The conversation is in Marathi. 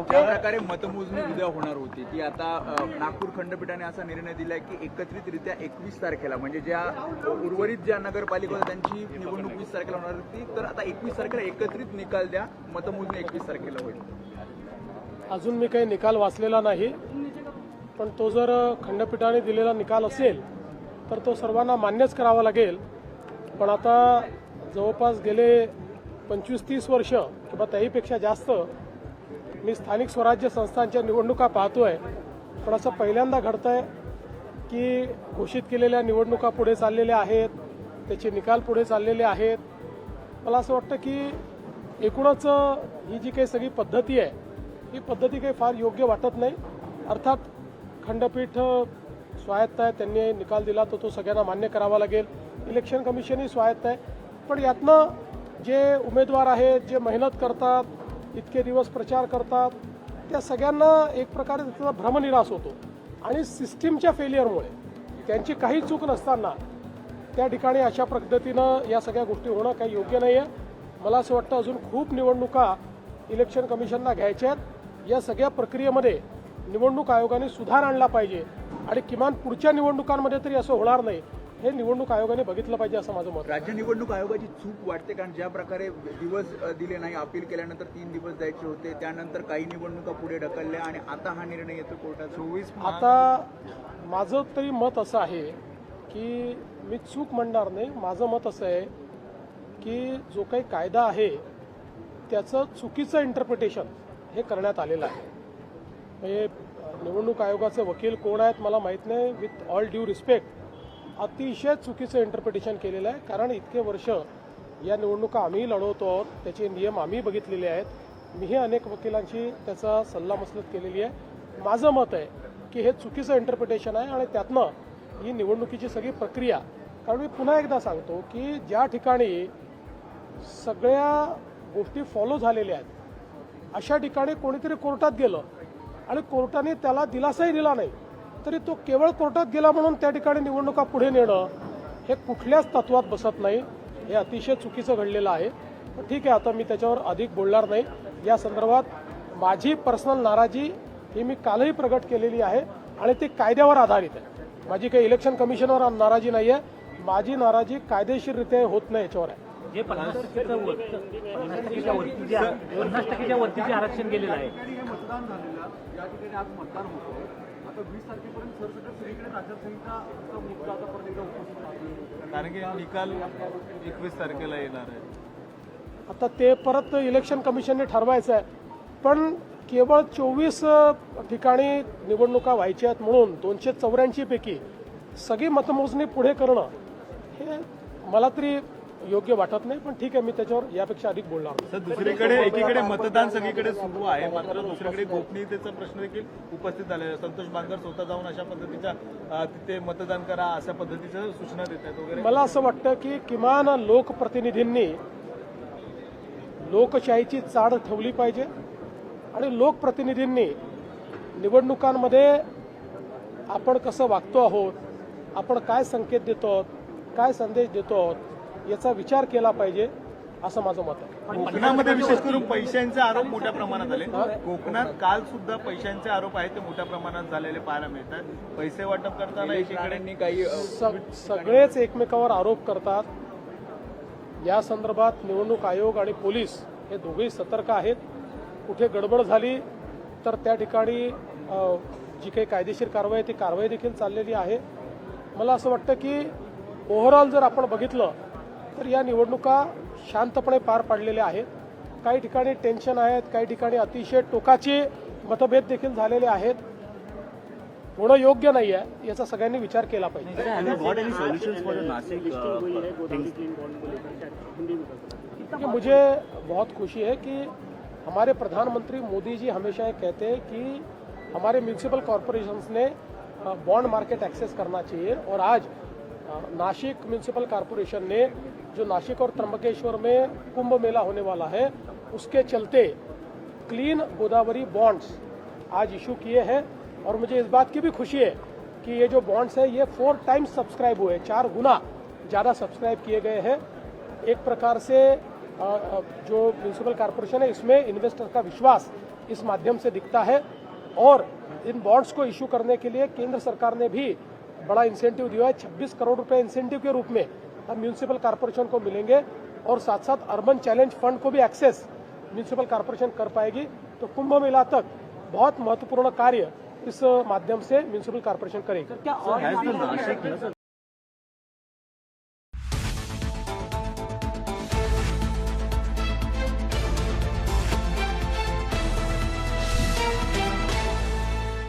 ज्या प्रकारे मतमोजणी उद्या होणार होती ती आता नागपूर खंडपीठाने असा निर्णय दिलाय की एकत्रितरित्या 21 तारखेला म्हणजे ज्या उर्वरित ज्या नगरपालिका होत्या त्यांची निवडणूक 20 तारखेला होणार होती, तर आता 21 तारखेला एकत्रित निकाल द्या, मतमोजणी 21 तारखेला होईल. अजून मी काही निकाल वाचलेला नाही, पण तो जर खंडपीठाने दिलेला निकाल असेल तर तो सर्वांना मान्यच करावा लागेल. पण आता जवळपास गेले 25-30 वर्ष किंवा त्याहीपेक्षा जास्त मी स्थानिक स्वराज्य संस्थांच्या निवडणुका पाहतोय. पण असं पहिल्यांदा घडतंय की घोषित केलेल्या निवडणुका पुढे चाललेल्या आहेत, त्याचे निकाल पुढे चाललेले आहेत. मला असं वाटतं की एकूणच ही जी काही सगळी पद्धती आहे ही पद्धती काही फार योग्य वाटत नाही. अर्थात खंडपीठ स्वायत्त आहे, त्यांनी निकाल दिला तर तो सगळ्यांना मान्य करावा लागेल. इलेक्शन कमिशनही स्वायत्त आहे. पण यातनं जे उमेदवार आहेत, जे मेहनत करतात, इतके दिवस प्रचार करतात, त्या सगळ्यांना एक प्रकारे त्याचा भ्रमनिरास होतो. आणि सिस्टीमच्या फेलियरमुळे त्यांची काही चूक नसताना त्या ठिकाणी अशा पद्धतीनं या सगळ्या गोष्टी होणं काही योग्य नाही आहे. मला असं वाटतं अजून खूप निवडणुका इलेक्शन कमिशनला घ्यायच्या आहेत. या सगळ्या प्रक्रियेमध्ये निवडणूक आयोगाने सुधार आणला पाहिजे आणि किमान पुढच्या निवडणुकांमध्ये तरी असं होणार नाही हे निवडणूक आयोगाने बघितलं पाहिजे असं माझं मत. राज्य निवडणूक आयोगाची चूक वाटते, कारण ज्या प्रकारे दिवस दिले नाही, अपील केल्यानंतर 3 दिवस द्यायचे होते, त्यानंतर काही निवडणुका पुढे ढकलल्या आणि आता हा निर्णय येतो कोर्टाचा. 24 आता माझं तरी मत असं आहे की मी चूक म्हणणार नाही. माझं मत असं आहे की जो काही कायदा आहे त्याचं चुकीचं इंटरप्रिटेशन हे करण्यात आलेलं आहे. म्हणजे निवडणूक आयोगाचे वकील कोण आहेत मला माहीत नाही. विथ ऑल ड्यू रिस्पेक्ट अतिशय चुकीचं इंटरप्रिटेशन केलेलं आहे. कारण इतके वर्ष या निवडणुका आम्ही लढवतो आहोत, त्याचे नियम आम्ही बघितलेले आहेत. मीही अनेक वकिलांशी त्याचा सल्लामसलत केलेली आहे. माझं मत आहे की हे चुकीचं इंटरप्रिटेशन आहे आणि त्यातनं ही निवडणुकीची सगळी प्रक्रिया, कारण मी पुन्हा एकदा सांगतो की ज्या ठिकाणी सगळ्या गोष्टी फॉलो झालेल्या आहेत अशा ठिकाणी कोणीतरी कोर्टात गेलं आणि कोर्टाने त्याला दिलासाही दिला नाही तरी तो केवळ कोर्टात गेला म्हणून त्या ठिकाणी निवडणुका पुढे नेणं हे कुठल्याच तत्वात बसत नाही. हे अतिशय चुकीचं घडलेलं आहे. पण ठीक आहे, आता मी त्याच्यावर अधिक बोलणार नाही. या संदर्भात माझी पर्सनल नाराजी ही मी कालही प्रगट केलेली आहे आणि ती कायद्यावर आधारित आहे. माझी काही इलेक्शन कमिशनवर नाराजी नाही आहे. माझी नाराजी कायदेशीररित्या होत नाही याच्यावर आहे. जे 50% वरती जे आरक्षण गेलेलं आहे, मतदान झालेलं या ठिकाणी आज मतदान होतं. आता 20 तारखेपर्यंत सरसकट सगळीकडे आचारसंहिता मुद्दा आता परत एकदा उपस्थित आहे, कारण की निकाल 21 तारखेला येणार आहे. आता ते परत इलेक्शन कमिशनने ठरवायचं आहे. पण केवळ 24 ठिकाणी निवडणुका व्हायच्या आहेत म्हणून 284 पैकी सगळी मतमोजणी पुढे करणं हे मला तरी योग्य वाटत नाही. पण ठीक आहे, मी त्याच्यावर यापेक्षा अधिक बोलणार नाही. सर, दुसरीकडे एकीकडे मतदान सगळीकडे सुरू आहे, मात्र दुसरीकडे गोपनीयतेचा प्रश्न देखील उपस्थित झालेला आहे. संतोष बांगर स्वतः जाऊन अशा पद्धतीच्या तिथे मतदान करा अशा पद्धतीच्या सूचना देत आहेत वगैरे. मला असं वाटतं की किमान लोकप्रतिनिधींनी लोकशाहीची चाड ठेवली पाहिजे आणि लोकप्रतिनिधींनी निवडणुकांमध्ये आपण कसं वागतो आहोत, आपण काय संकेत देतो आहोत, काय संदेश देतो आहोत याचा विचार केला पाहिजे असं माझं मत आहे. कोकणामध्ये विशेष करून पैशांचे आरोप मोठ्या प्रमाणात आले. कोकणात काल सुद्धा पैशांचे आरोप आहेत ते मोठ्या प्रमाणात झालेले पाहायला मिळतात. पैसे वाटप करताना एकीकडे काही सगळेच एकमेकावर आरोप करतात. या संदर्भात निवडणूक आयोग आणि पोलीस हे दोघेही सतर्क आहेत. कुठे गडबड झाली तर त्या ठिकाणी जी काही कायदेशीर कारवाई ती कारवाई देखील चाललेली आहे. मला असं वाटतं की ओव्हरऑल जर आपण बघितलं तर या निवडणुका शांतपणे पार पाडलेल्या आहेत. काही ठिकाणी टेन्शन आहेत, काही ठिकाणी अतिशय टोकाचे मतभेद देखील झालेले आहेत. होणं योग्य नाही आहे याचा सगळ्यांनी विचार केला पाहिजे. मुझे बहुत खुशी है कि हमारे प्रधानमंत्री मोदी जी हमेशा ये कहते हैं कि हमारे म्यूनिसिपल कॉरपोरेशंस ने बॉन्ड मार्केट एक्सेस करना चाहिए और आज नासिक म्यूनिसिपल कॉरपोरेशन ने जो नासिक और त्र्यंबकेश्वर में कुंभ मेला होने वाला है उसके चलते क्लीन गोदावरी बॉन्ड्स आज इशू किए हैं और मुझे इस बात की भी खुशी है कि ये जो बॉन्ड्स है ये 4 टाइम्स सब्सक्राइब हुए, 4 गुना ज़्यादा सब्सक्राइब किए गए हैं. एक प्रकार से जो म्यूनिसिपल कॉरपोरेशन है इसमें इन्वेस्टर का विश्वास इस माध्यम से दिखता है। और इन बॉन्ड्स को इशू करने के लिए केंद्र सरकार ने भी बड़ा इंसेंटिव दिया है। 26 करोड़ रुपए इंसेंटिव के रूप में अब म्यूनिसिपल कॉर्पोरेशन को मिलेंगे और साथ साथ अर्बन चैलेंज फंड को भी एक्सेस म्यूनिसिपल कॉर्पोरेशन कर पाएगी। तो कुंभ मेला तक बहुत महत्वपूर्ण कार्य इस माध्यम से म्यूनिसिपल कॉर्पोरेशन करेगी। क्या और